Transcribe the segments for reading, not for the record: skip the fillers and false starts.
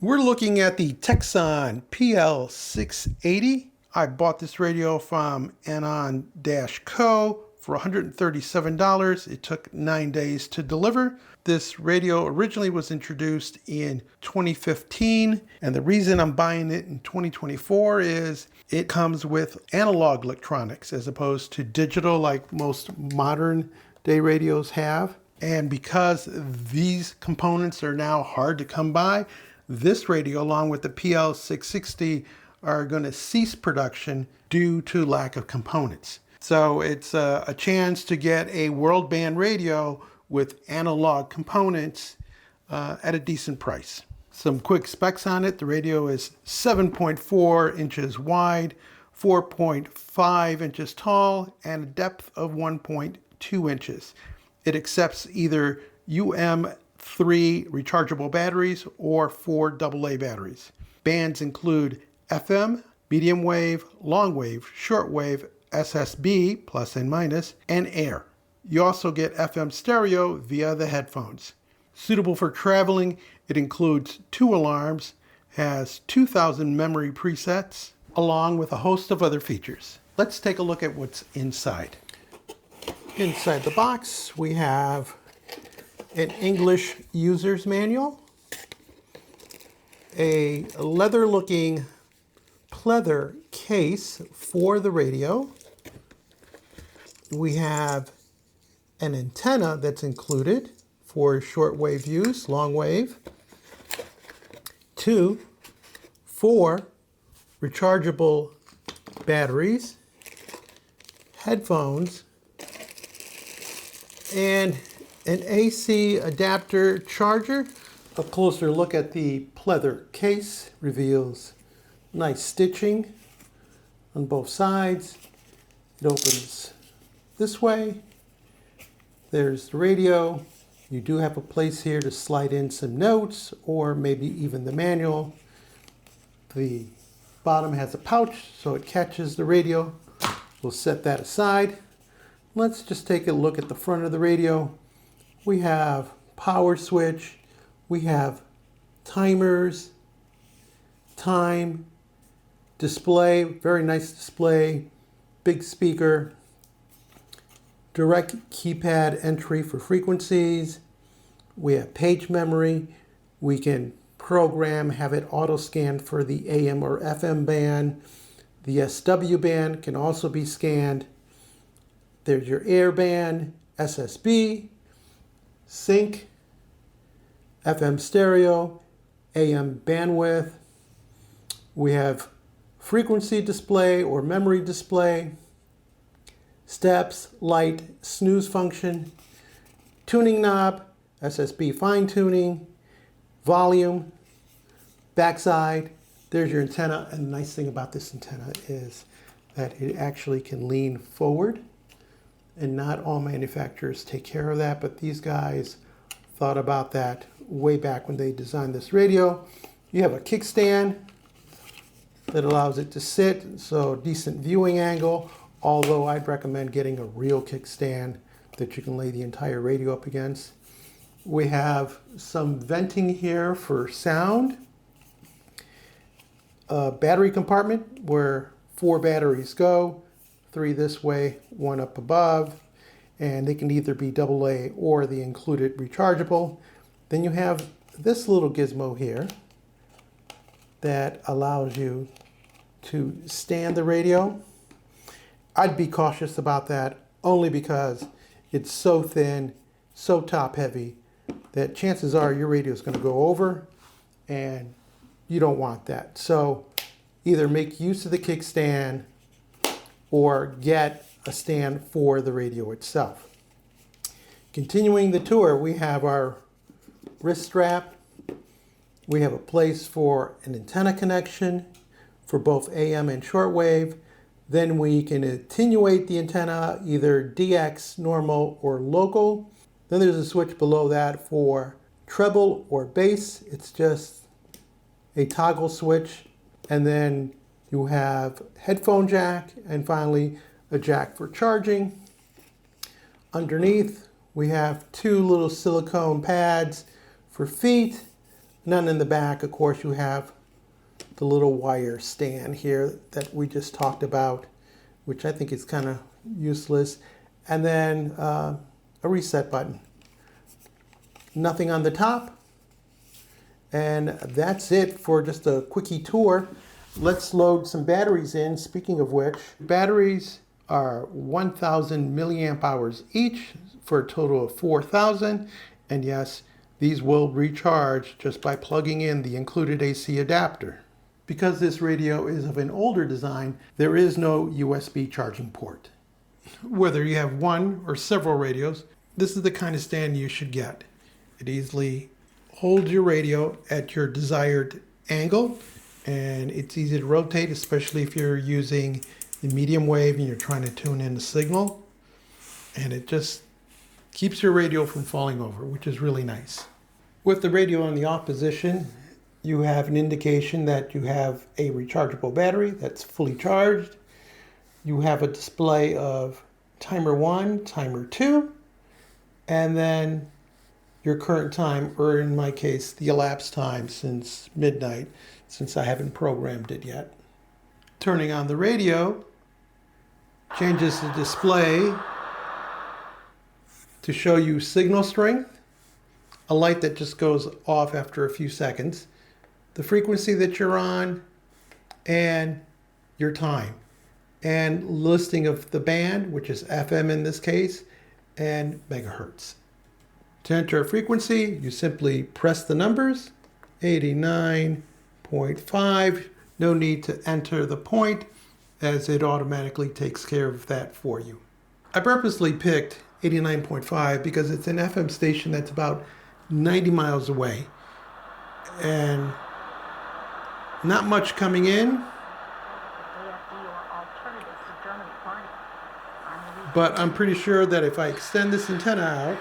We're looking at the TECSUN PL-680. I bought this radio from Anon-Co for $137. It took 9 days to deliver. This radio originally was introduced in 2015, and the reason I'm buying it in 2024 is it comes with analog electronics as opposed to digital like most modern day radios have. And because these components are now hard to come by, this radio, along with the PL-660, are going to cease production due to lack of components. So it's a chance to get a world band radio with analog components at a decent price. Some quick specs on it. The radio is 7.4 inches wide, 4.5 inches tall, and a depth of 1.2 inches. It accepts either UM3 rechargeable batteries or 4 AA batteries. Bands include FM, medium wave, long wave, short wave, SSB, plus and minus, and air. You also get FM stereo via the headphones. Suitable for traveling, it includes 2 alarms, has 2,000 memory presets, along with a host of other features. Let's take a look at what's inside. Inside the box, we have an English user's manual, a leather-looking pleather case for the radio. We have an antenna that's included for shortwave use, long wave. 2, 4 rechargeable batteries, headphones, and an AC adapter charger. A closer look at the pleather case reveals nice stitching on both sides. It opens this way. There's the radio. You do have a place here to slide in some notes or maybe even the manual. The bottom has a pouch so it catches the radio. We'll set that aside. Let's just take a look at the front of the radio. We have power switch, we have timers, time, display, very nice display, big speaker, direct keypad entry for frequencies. We have page memory. We can program, have it auto scan for the AM or FM band. The SW band can also be scanned. There's your air band, SSB, sync, FM stereo, AM bandwidth. We have frequency display or memory display, steps, light, snooze function, tuning knob, SSB fine tuning, volume, backside. There's your antenna, and the nice thing about this antenna is that it actually can lean forward, and not all manufacturers take care of that, but these guys thought about that way back when they designed this radio. You have a kickstand that allows it to sit, so decent viewing angle, although I'd recommend getting a real kickstand that you can lay the entire radio up against. We have some venting here for sound. A battery compartment where 4 batteries go, 3 this way, 1 up above, and they can either be AA or the included rechargeable. Then you have this little gizmo here that allows you to stand the radio. I'd be cautious about that only because it's so thin, so top heavy, that chances are your radio is going to go over, and you don't want that. So either make use of the kickstand or get a stand for the radio itself. Continuing the tour, we have our wrist strap. We have a place for an antenna connection for both AM and shortwave. Then we can attenuate the antenna, either DX, normal, or local. Then there's a switch below that for treble or bass. It's just a toggle switch. And then you have headphone jack, and finally a jack for charging. Underneath, we have 2 little silicone pads for feet, And then in the back, of course, you have the little wire stand here that we just talked about, which I think is kind of useless. And then a reset button. Nothing on the top. And that's it for just a quickie tour. Let's load some batteries in. Speaking of which, batteries are 1,000 milliamp hours each for a total of 4,000. And yes, these will recharge just by plugging in the included AC adapter. Because this radio is of an older design, there is no USB charging port. Whether you have one or several radios, this is the kind of stand you should get. It easily holds your radio at your desired angle, and it's easy to rotate, especially if you're using the medium wave and you're trying to tune in the signal. And it just keeps your radio from falling over, which is really nice. With the radio in the off position, you have an indication that you have a rechargeable battery that's fully charged. You have a display of timer 1, timer 2, and then your current time, or in my case, the elapsed time since midnight, since I haven't programmed it yet. Turning on the radio changes the display to show you signal strength, a light that just goes off after a few seconds, the frequency that you're on, and your time, and listing of the band, which is FM in this case, and megahertz. To enter a frequency, you simply press the numbers, 89.5. No need to enter the point, as it automatically takes care of that for you. I purposely picked 89.5 because it's an FM station that's about 90 miles away, and not much coming in, but I'm pretty sure that if I extend this antenna out,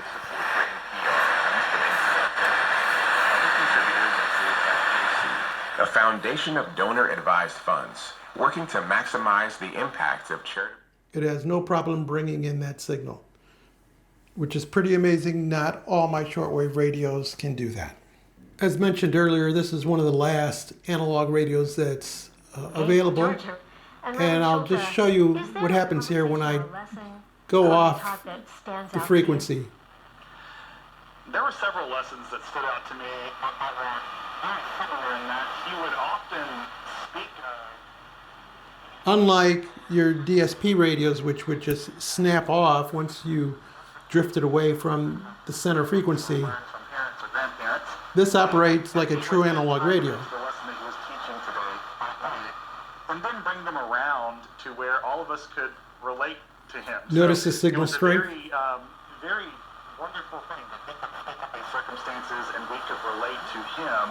a foundation of donor-advised funds working to maximize the impact of charity. It has no problem bringing in that signal, which is pretty amazing. Not all my shortwave radios can do that. As mentioned earlier, this is one of the last analog radios that's available. And I'll just show you what happens here when I go off the frequency. There were several lessons that stood out to me in that he would often speak. Unlike your DSP radios, which would just snap off once you drifted away from the center frequency, this operates like a true analog radio. The lesson that he was teaching today, and then bring them around to where all of us could relate to him. Notice the signal strength. Very wonderful thing that circumstances and we could relate to him.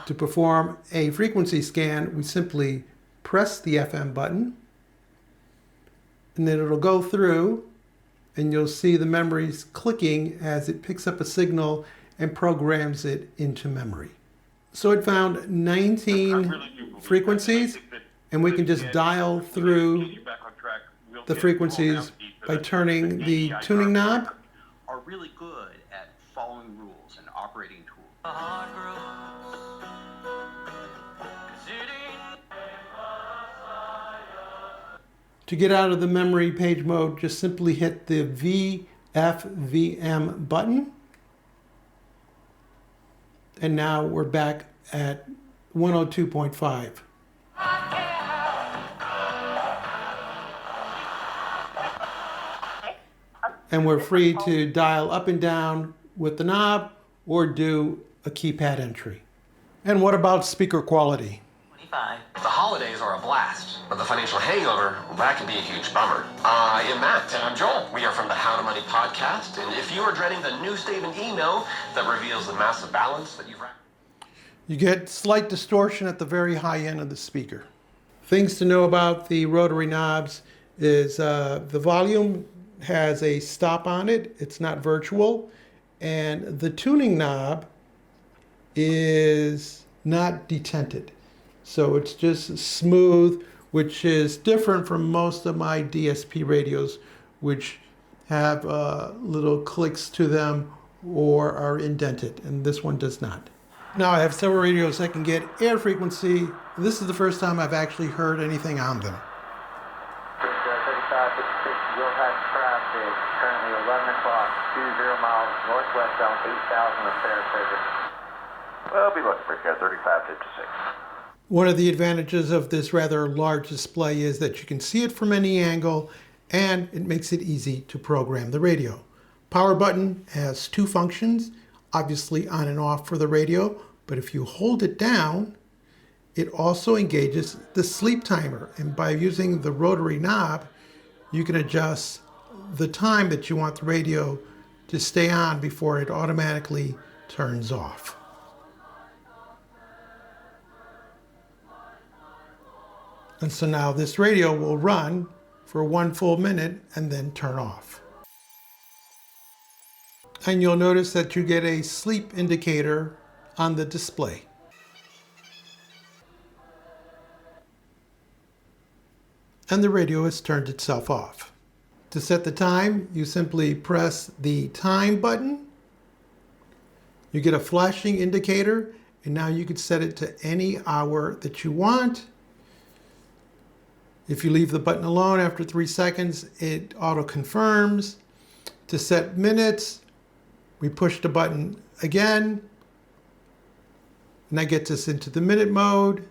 To perform a frequency scan, we simply press the FM button, and then it'll go through, and you'll see the memories clicking as it picks up a signal and programs it into memory. So it found 19 frequencies, and we can just dial through the frequencies by turning the tuning knob. Are really good at following rules and operating tools. To get out of the memory page mode, just simply hit the VFVM button. And now we're back at 102.5. And we're free to dial up and down with the knob or do a keypad entry. And what about speaker quality? The holidays are a blast, but the financial hangover, that can be a huge bummer. I am Matt. And I'm Joel. We are from the How to Money podcast, and if you are dreading the new statement email that reveals the massive balance that you've... You get slight distortion at the very high end of the speaker. Things to know about the rotary knobs is the volume has a stop on it. It's not virtual. And the tuning knob is not detented. So it's just smooth, which is different from most of my DSP radios, which have little clicks to them or are indented, and this one does not. Now I have several radios that can get air frequency. This is the first time I've actually heard anything on them. 3556, you'll have traffic currently 11 o'clock, 20 miles northwest on 8000 of Saratoga. We'll be looking for here, 3556. One of the advantages of this rather large display is that you can see it from any angle, and it makes it easy to program the radio. Power button has two functions, obviously on and off for the radio, but if you hold it down, it also engages the sleep timer. And by using the rotary knob, you can adjust the time that you want the radio to stay on before it automatically turns off. And so now this radio will run for 1 full minute and then turn off. And you'll notice that you get a sleep indicator on the display. And the radio has turned itself off. To set the time, you simply press the time button. You get a flashing indicator, and now you can set it to any hour that you want. If you leave the button alone after 3 seconds, it auto confirms. To set minutes, we push the button again, and that gets us into the minute mode.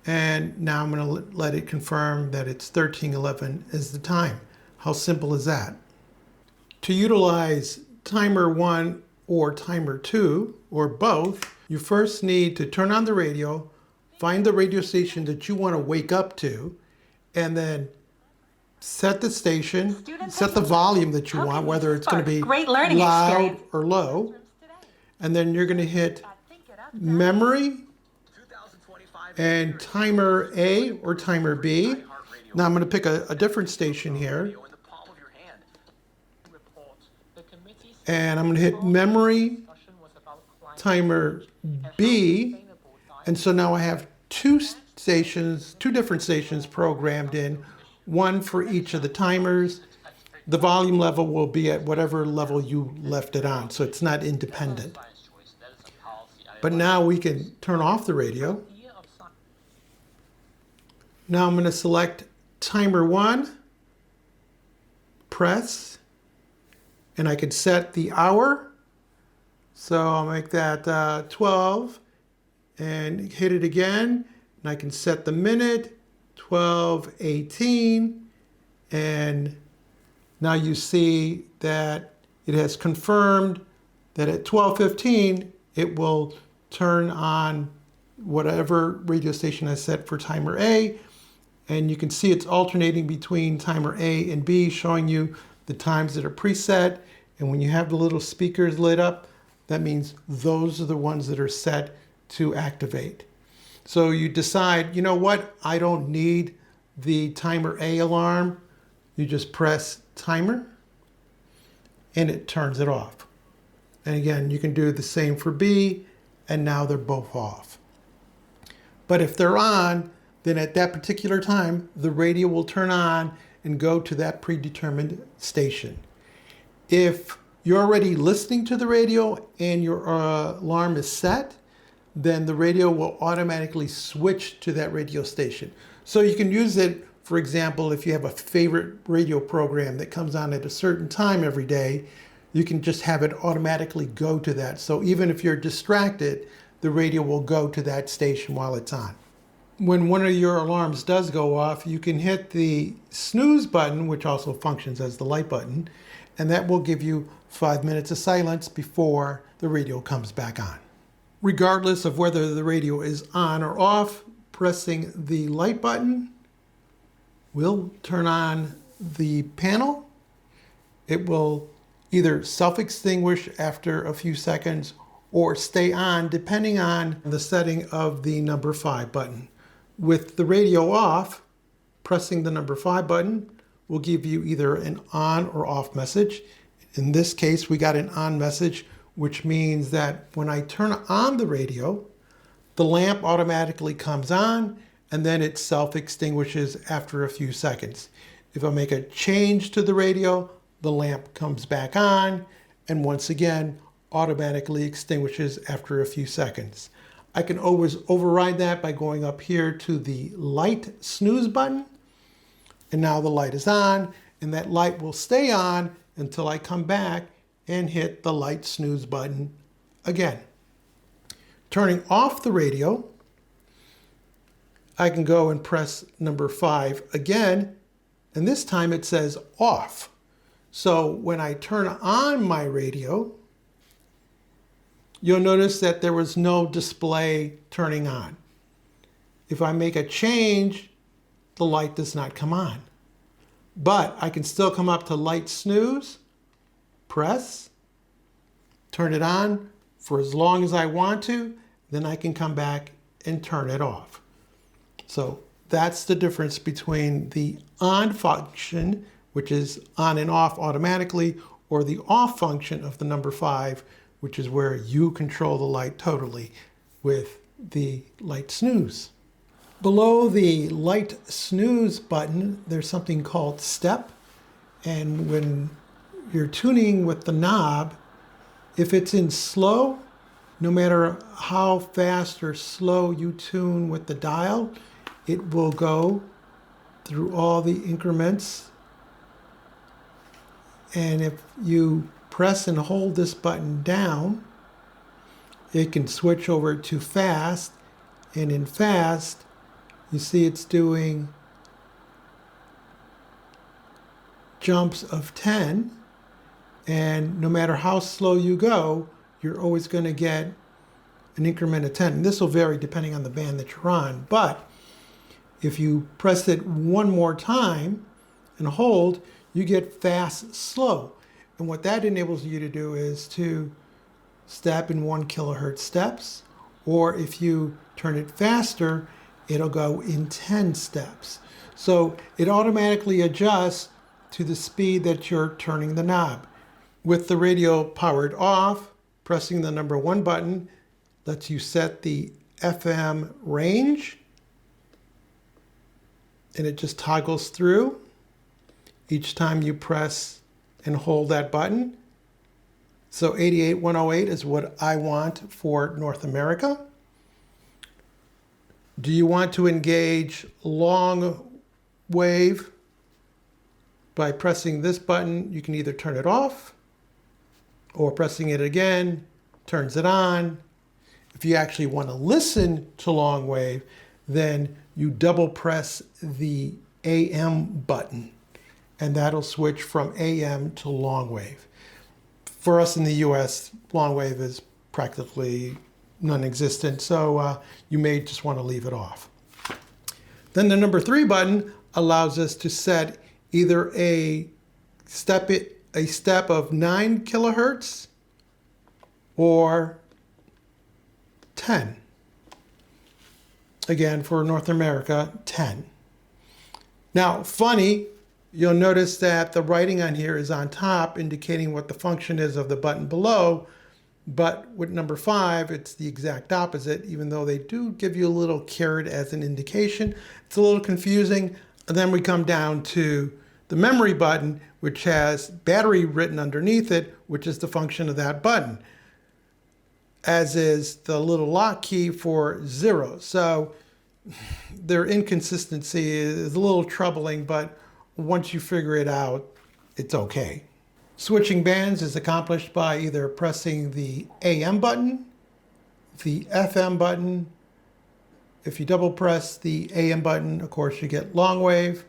And now I'm going to let it confirm that it's 13:11 is the time. How simple is that? To utilize timer 1 or timer 2 or both, you first need to turn on the radio, find the radio station that you want to wake up to, and then set the station, set the volume that you want, whether it's going to be loud or low. And then you're going to hit memory and timer A or timer B. Now I'm going to pick a different station here. And I'm going to hit memory, timer B. And so now I have two different stations programmed in, one for each of the timers. The volume level will be at whatever level you left it on, so it's not independent. But now we can turn off the radio. Now I'm going to select timer 1, press, and I can set the hour. So I'll make that 12 and hit it again. And I can set the minute, 12:18, and now you see that it has confirmed that at 12:15 it will turn on whatever radio station I set for timer A, and you can see it's alternating between timer A and B, showing you the times that are preset. And when you have the little speakers lit up, that means those are the ones that are set to activate. So you decide, you know what, I don't need the timer A alarm. You just press timer and it turns it off. And again, you can do the same for B, and now they're both off. But if they're on, then at that particular time, the radio will turn on and go to that predetermined station. If you're already listening to the radio and your alarm is set, then the radio will automatically switch to that radio station. So you can use it, for example, if you have a favorite radio program that comes on at a certain time every day, you can just have it automatically go to that. So even if you're distracted, the radio will go to that station while it's on. When one of your alarms does go off, you can hit the snooze button, which also functions as the light button, and that will give you 5 minutes of silence before the radio comes back on. Regardless of whether the radio is on or off, pressing the light button will turn on the panel. It will either self-extinguish after a few seconds or stay on depending on the setting of the number 5 button. With the radio off, pressing the number 5 button will give you either an on or off message. In this case, we got an on message, which means that when I turn on the radio, the lamp automatically comes on and then it self-extinguishes after a few seconds. If I make a change to the radio, the lamp comes back on, and once again, automatically extinguishes after a few seconds. I can always override that by going up here to the light snooze button. And now the light is on, and that light will stay on until I come back and hit the light snooze button again. Turning off the radio, I can go and press number 5 again, and this time it says off. So when I turn on my radio, you'll notice that there was no display turning on. If I make a change, the light does not come on. But I can still come up to light snooze, press, turn it on for as long as I want to, then I can come back and turn it off. So that's the difference between the on function, which is on and off automatically, or the off function of the number 5, which is where you control the light totally with the light snooze. Below the light snooze button, there's something called step. And when you're tuning with the knob, if it's in slow, no matter how fast or slow you tune with the dial, it will go through all the increments. And if you press and hold this button down, it can switch over to fast. And in fast, you see it's doing jumps of 10. And no matter how slow you go, you're always going to get an increment of 10. And this will vary depending on the band that you're on. But if you press it one more time and hold, you get fast slow. And what that enables you to do is to step in 1 kilohertz steps, or if you turn it faster, it'll go in 10 steps. So it automatically adjusts to the speed that you're turning the knob. With the radio powered off, pressing the number 1 button lets you set the FM range, and it just toggles through each time you press and hold that button. So 88108 is what I want for North America. Do you want to engage long wave? By pressing this button, you can either turn it off, or pressing it again turns it on. If you actually want to listen to long wave, then you double press the AM button, and that'll switch from AM to long wave. For us in the US, long wave is practically non-existent, so you may just want to leave it off. Then the number 3 button allows us to set either a step of 9 kilohertz or 10. Again, for North America, 10. Now, funny, you'll notice that the writing on here is on top, indicating what the function is of the button below. But with number 5, it's the exact opposite, even though they do give you a little caret as an indication. It's a little confusing. And then we come down to the memory button, which has battery written underneath it, which is the function of that button, as is the little lock key for 0. So their inconsistency is a little troubling, but once you figure it out, it's okay. Switching bands is accomplished by either pressing the AM button, the FM button. If you double press the AM button, of course, you get long wave.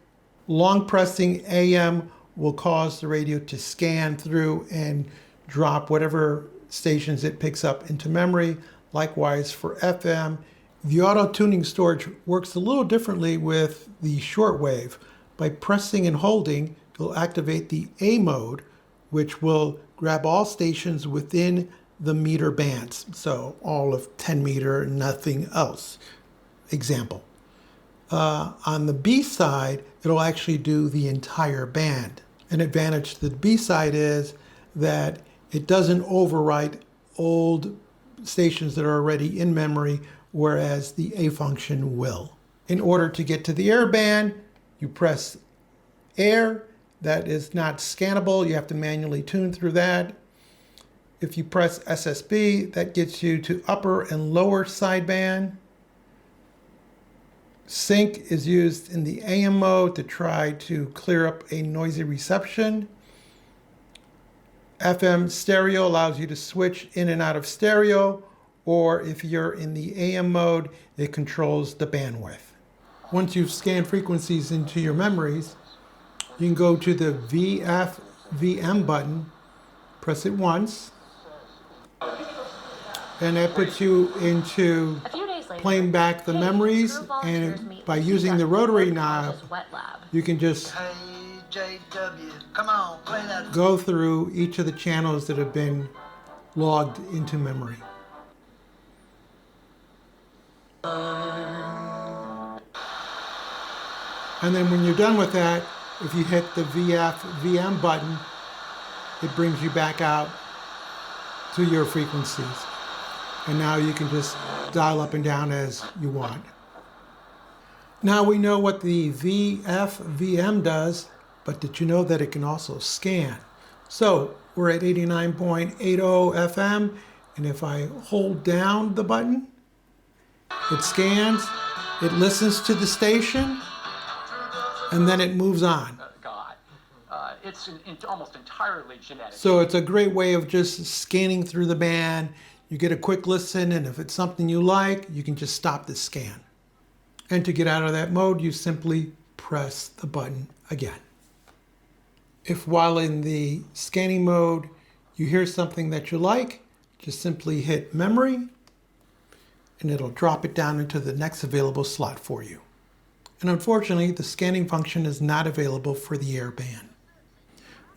Long pressing AM will cause the radio to scan through and drop whatever stations it picks up into memory. Likewise for FM. The auto tuning storage works a little differently with the shortwave. By pressing and holding, you'll activate the A mode, which will grab all stations within the meter bands. So all of 10 meter, nothing else. Example. On the B side, it'll actually do the entire band. An advantage to the B side is that it doesn't overwrite old stations that are already in memory, whereas the A function will. In order to get to the air band, you press air. That is not scannable. You have to manually tune through that. If you press SSB, that gets you to upper and lower sideband. Sync is used in the AM mode to try to clear up a noisy reception. FM stereo allows you to switch in and out of stereo, or if you're in the AM mode, it controls the bandwidth. Once you've scanned frequencies into your memories, you can go to the VF/VM button, press it once, and that puts you into playing back the memories, and by using the rotary knob, you can just go through each of the channels that have been logged into memory. And then when you're done with that, if you hit the VF/VM button, it brings you back out to your frequencies. And now you can just dial up and down as you want. Now we know what the VF/VM does, but did you know that it can also scan? So we're at 89.80 FM, and if I hold down the button, it scans, it listens to the station, and then it moves on. It's almost entirely genetic. So it's a great way of just scanning through the band. You get a quick listen, and if it's something you like, you can just stop the scan. And to get out of that mode, you simply press the button again. If while in the scanning mode, you hear something that you like, just simply hit memory, and it'll drop it down into the next available slot for you. And unfortunately, the scanning function is not available for the air band.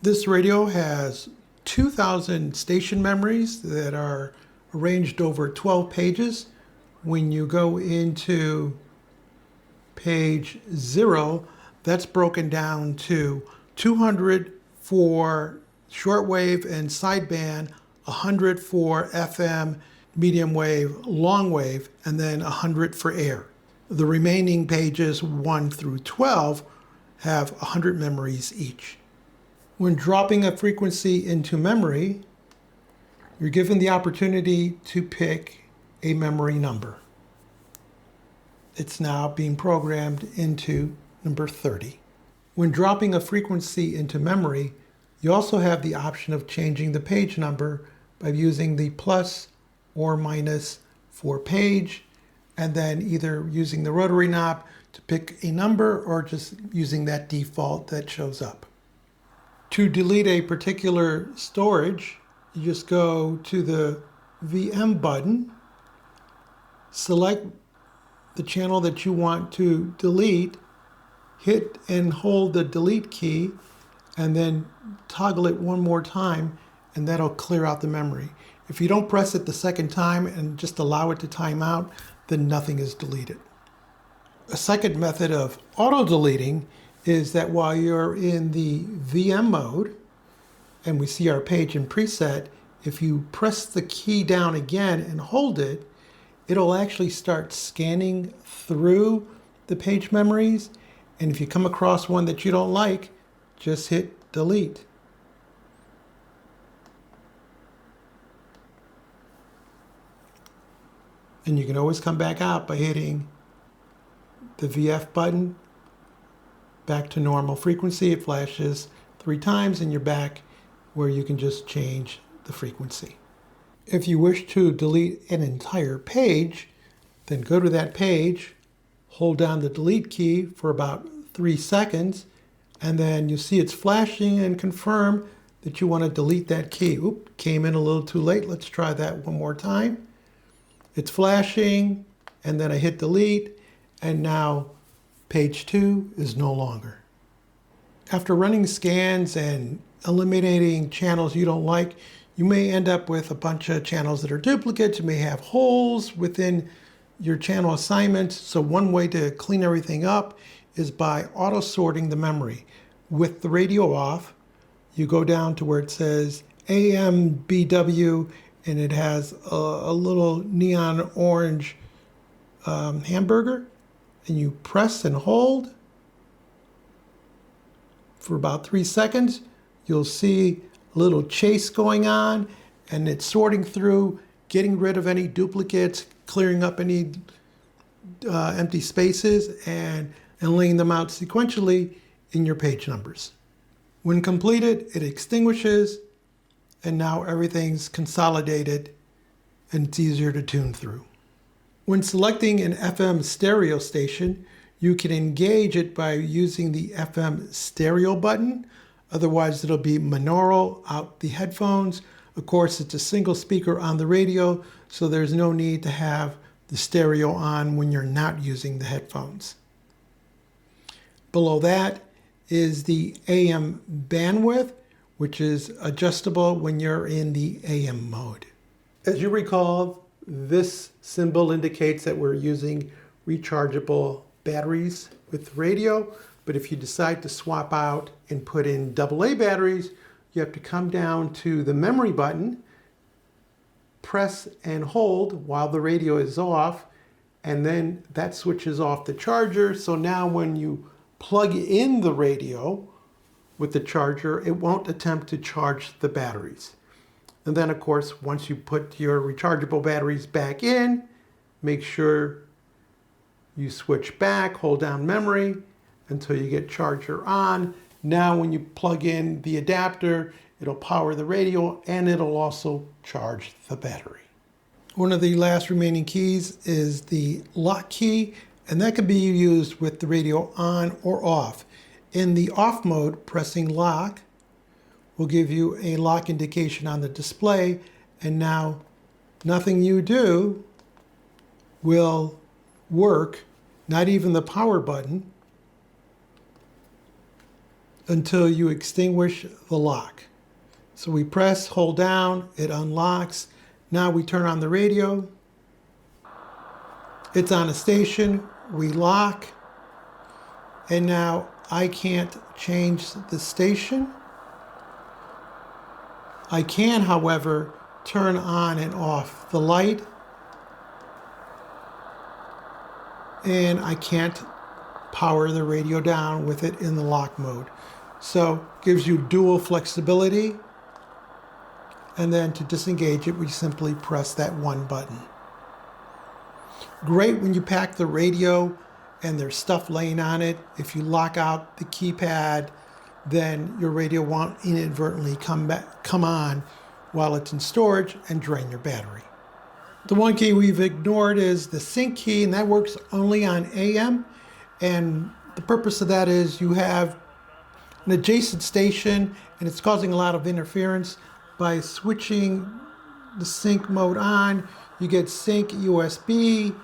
This radio has 2,000 station memories that are arranged over 12 pages. When you go into page 0, that's broken down to 200 for shortwave and sideband, 100 for FM, medium wave, long wave, and then 100 for air. The remaining pages 1 through 12 have 100 memories each. When dropping a frequency into memory, you're given the opportunity to pick a memory number. It's now being programmed into number 30. When dropping a frequency into memory, you also have the option of changing the page number by using the plus or minus for page, and then either using the rotary knob to pick a number or just using that default that shows up. To delete a particular storage, you just go to the VM button, select the channel that you want to delete, hit and hold the delete key, and then toggle it one more time, and that'll clear out the memory. If you don't press it the second time and just allow it to time out, then nothing is deleted. A second method of auto-deleting is that while you're in the VM mode, and we see our page in preset, if you press the key down again and hold it, it'll actually start scanning through the page memories. And if you come across one that you don't like, just hit delete. And you can always come back out by hitting the VF button, back to normal frequency. It flashes 3 times and you're back where you can just change the frequency. If you wish to delete an entire page, then go to that page, hold down the delete key for about 3 seconds, and then you see it's flashing and confirm that you want to delete that key. Oop, came in a little too late. Let's try that one more time. It's flashing, and then I hit delete, and now page 2 is no longer. After running scans and eliminating channels you don't like, you may end up with a bunch of channels that are duplicates. You may have holes within your channel assignments. So one way to clean everything up is by auto-sorting the memory. With the radio off, you go down to where it says AMBW, and it has a little neon orange hamburger, and you press and hold for about 3 seconds. You'll see a little chase going on, and it's sorting through, getting rid of any duplicates, clearing up any empty spaces, and laying them out sequentially in your page numbers. When completed, it extinguishes, and now everything's consolidated and it's easier to tune through. When selecting an FM stereo station, you can engage it by using the FM stereo button. Otherwise, it'll be monaural out the headphones. Of course, it's a single speaker on the radio, so there's no need to have the stereo on when you're not using the headphones. Below that is the AM bandwidth, which is adjustable when you're in the AM mode. As you recall, this symbol indicates that we're using rechargeable batteries with radio, but if you decide to swap out and put in AA batteries, you have to come down to the memory button, press and hold while the radio is off, and then that switches off the charger. So now when you plug in the radio with the charger, it won't attempt to charge the batteries. And then, of course, once you put your rechargeable batteries back in, make sure you switch back, hold down memory until you get charger on. Now, when you plug in the adapter, it'll power the radio and it'll also charge the battery. One of the last remaining keys is the lock key, and that can be used with the radio on or off. In the off mode, pressing lock will give you a lock indication on the display, and now nothing you do will work, not even the power button, until you extinguish the lock. So we press, hold down, it unlocks. Now we turn on the radio. It's on a station, we lock, and now I can't change the station. I can, however, turn on and off the light, and I can't power the radio down with it in the lock mode. So gives you dual flexibility, and then to disengage it, we simply press that one button. Great when you pack the radio and there's stuff laying on it. If you lock out the keypad, then your radio won't inadvertently come on while it's in storage and drain your battery. The one key we've ignored is the sync key, and that works only on AM. And the purpose of that is you have an adjacent station and it's causing a lot of interference. By switching the sync mode on, you get sync USB,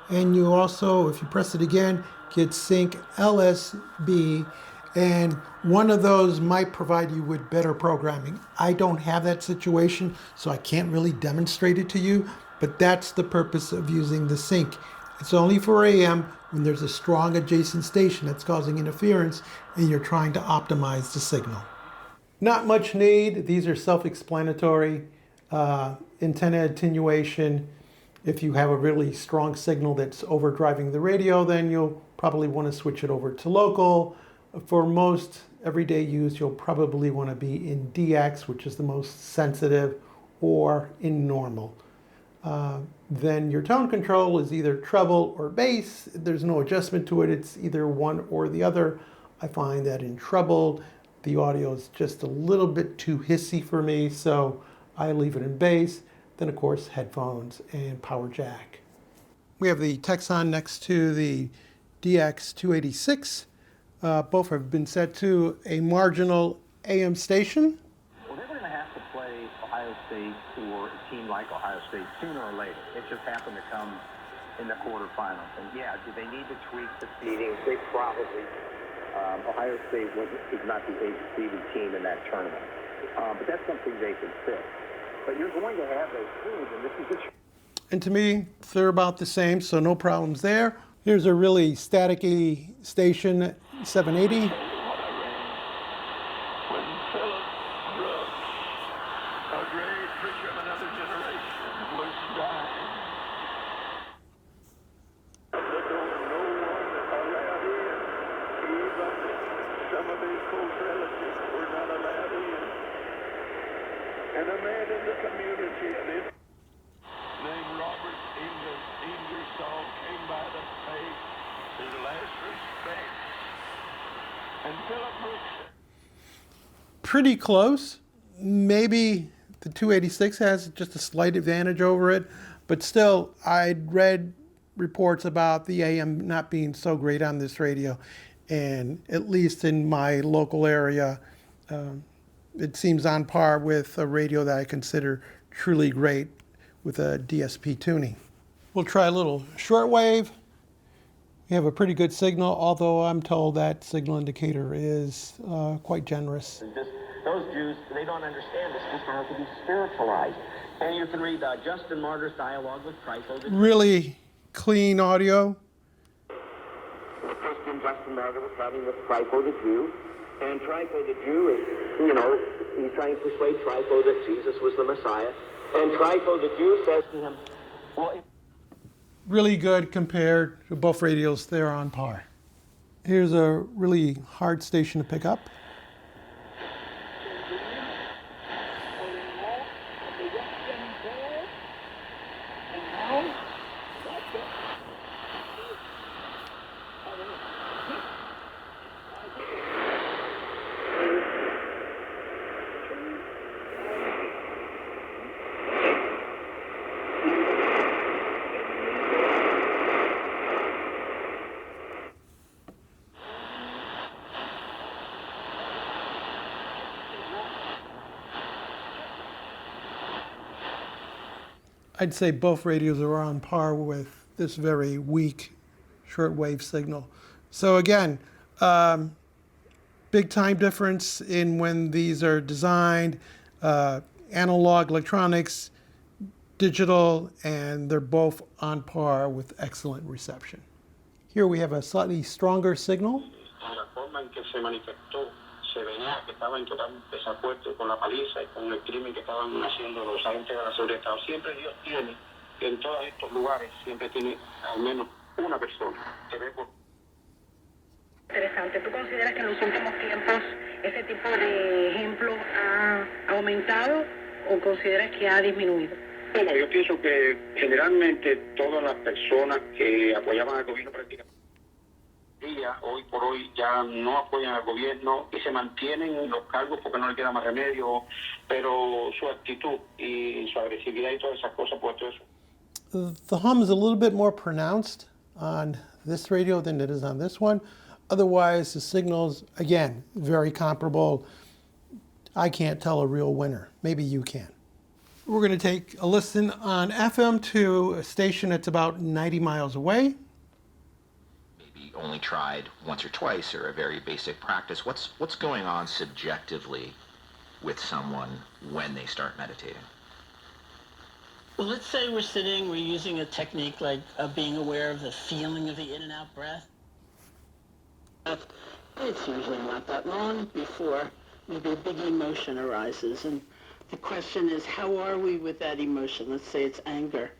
and you also, if you press it again, get sync LSB. And one of those might provide you with better programming. I don't have that situation, so I can't really demonstrate it to you, but that's the purpose of using the sync. It's only for AM when there's a strong adjacent station that's causing interference and you're trying to optimize the signal. Not much need. These are self-explanatory. Antenna attenuation. If you have a really strong signal that's overdriving the radio, then you'll probably want to switch it over to local. For most everyday use, you'll probably want to be in DX, which is the most sensitive, or in normal. Then your tone control is either treble or bass. There's no adjustment to it. It's either one or the other. I find that in treble, the audio is just a little bit too hissy for me, so I leave it in bass. Then, of course, headphones and power jack. We have the TECSUN next to the DX286. Both have been set to a marginal AM station. Well, they're going to have to play Ohio State for a team like Ohio State sooner or later. It just happened to come in the quarterfinals. And yeah, do they need to tweak the seeding? They probably. Ohio State is not the 8th seeded team in that tournament. But that's something they can fix. But you're going to have those teams, and this is the... And to me, they're about the same, so no problems there. Here's a really staticky station, 780. And a man in the community named Robert Ingersoll came by to pay his last respect. And Philip Brooks. Pretty close. Maybe the 286 has just a slight advantage over it, but still, I'd read reports about the AM not being so great on this radio, and at least in my local area, it seems on par with a radio that I consider truly great with a DSP tuning. We'll try a little shortwave. We have a pretty good signal, although I'm told that signal indicator is quite generous. Those Jews, they don't understand this. This has to be spiritualized. And you can read Justin Martyr's dialogue with Trypho. Really clean audio. The Christian Justin Martyr was having with Trypho the Jew. And Trypho the Jew is, he's trying to persuade Trypho that Jesus was the Messiah. And Trypho the Jew says to him, well, really good compared to both radios. They're on par. Here's a really hard station to pick up. I'd say both radios are on par with this very weak shortwave signal. So again, big time difference in when these are designed, analog electronics, digital, and they're both on par with excellent reception. Here we have a slightly stronger signal. Se veía que estaba en total desacuerdo con la paliza y con el crimen que estaban haciendo los agentes de la seguridad de Estado. Siempre Dios tiene, en todos estos lugares, siempre tiene al menos una persona que ve por... Interesante. ¿Tú consideras que en los últimos tiempos ese tipo de ejemplo ha aumentado o consideras que ha disminuido? Bueno, yo pienso que generalmente todas las personas que apoyaban al gobierno prácticamente hoy por hoy ya no apoyan al gobierno y se mantienen en los cargos porque no le queda más remedio, pero su actitud y su agresividad y todas esas cosas, pues todo eso. The hum is a little bit more pronounced on this radio than it is on this one. Otherwise, the signals, again, very comparable. I can't tell a real winner. Maybe you can. We're going to take a listen on FM to a station that's about 90 miles away. Only tried once or twice, or a very basic practice. What's going on subjectively with someone when they start meditating? Well, let's say we're using a technique like being aware of the feeling of the in and out breath. It's usually not that long before maybe a big emotion arises, and the question is, how are we with that emotion? Let's say it's anger.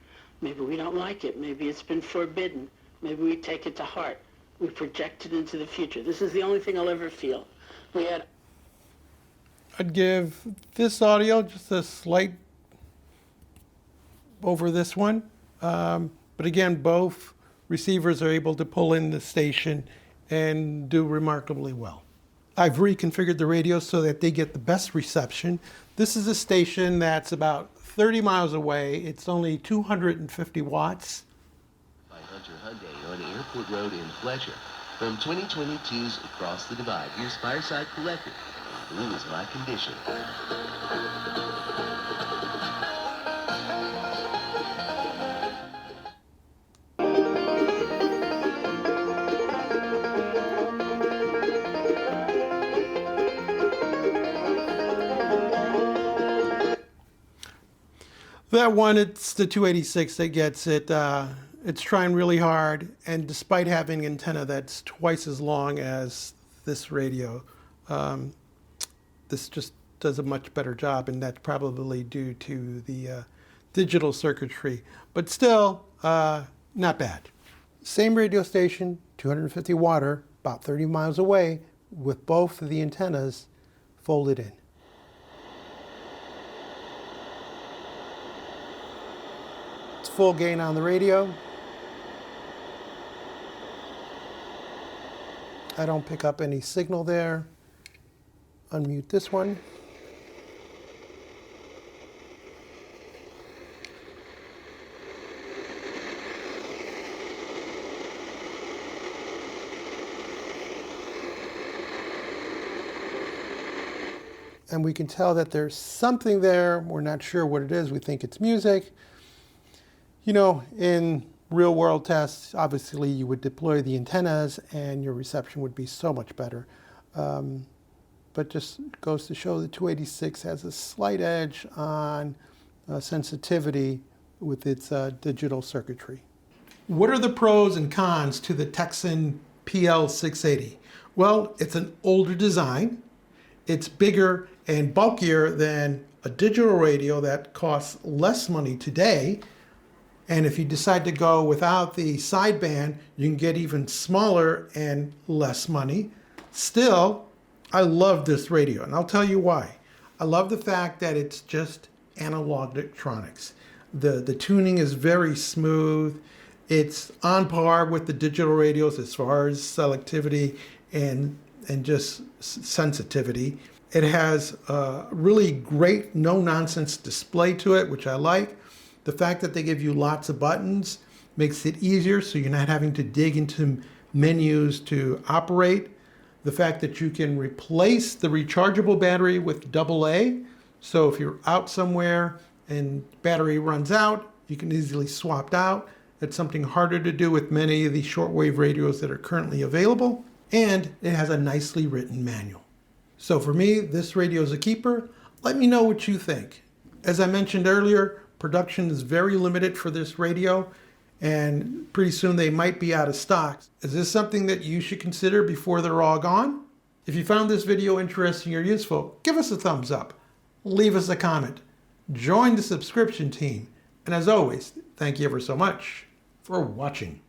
Maybe we don't like it. Maybe it's been forbidden. Maybe we take it to heart. We project it into the future. This is the only thing I'll ever feel. I'd give this audio just a slight over this one. But again, both receivers are able to pull in the station and do remarkably well. I've reconfigured the radio so that they get the best reception. This is a station that's about 30 miles away. It's only 250 watts. Hyundai on Airport Road in Fletcher. From 2022's Across the Divide, here's Fireside Collective. Blue is my condition. That one, it's the 286 that gets it. It's trying really hard, and despite having an antenna that's twice as long as this radio, this just does a much better job, and that's probably due to the digital circuitry. But still, not bad. Same radio station, 250 watt, about 30 miles away, with both of the antennas folded in. full gain on the radio. I don't pick up any signal there. Unmute this one. And we can tell that there's something there. We're not sure what it is. We think it's music. You know, in real world tests, obviously you would deploy the antennas and your reception would be so much better. But just goes to show the 286 has a slight edge on sensitivity with its digital circuitry. What are the pros and cons to the TECSUN PL-680? Well, it's an older design. It's bigger and bulkier than a digital radio that costs less money today. And if you decide to go without the sideband, you can get even smaller and less money. Still, I love this radio, and I'll tell you why. I love the fact that it's just analog electronics. The tuning is very smooth. It's on par with the digital radios as far as selectivity and just sensitivity. It has a really great no-nonsense display to it, which I like. The fact that they give you lots of buttons makes it easier, so you're not having to dig into menus to operate. The fact that you can replace the rechargeable battery with AA, so if you're out somewhere and battery runs out, you can easily swap out. That's something harder to do with many of the shortwave radios that are currently available. And it has a nicely written manual. So for me, this radio is a keeper. Let me know what you think. As I mentioned earlier, production is very limited for this radio, and pretty soon they might be out of stock. Is this something that you should consider before they're all gone? If you found this video interesting or useful, give us a thumbs up. Leave us a comment. Join the subscription team. And as always, thank you ever so much for watching.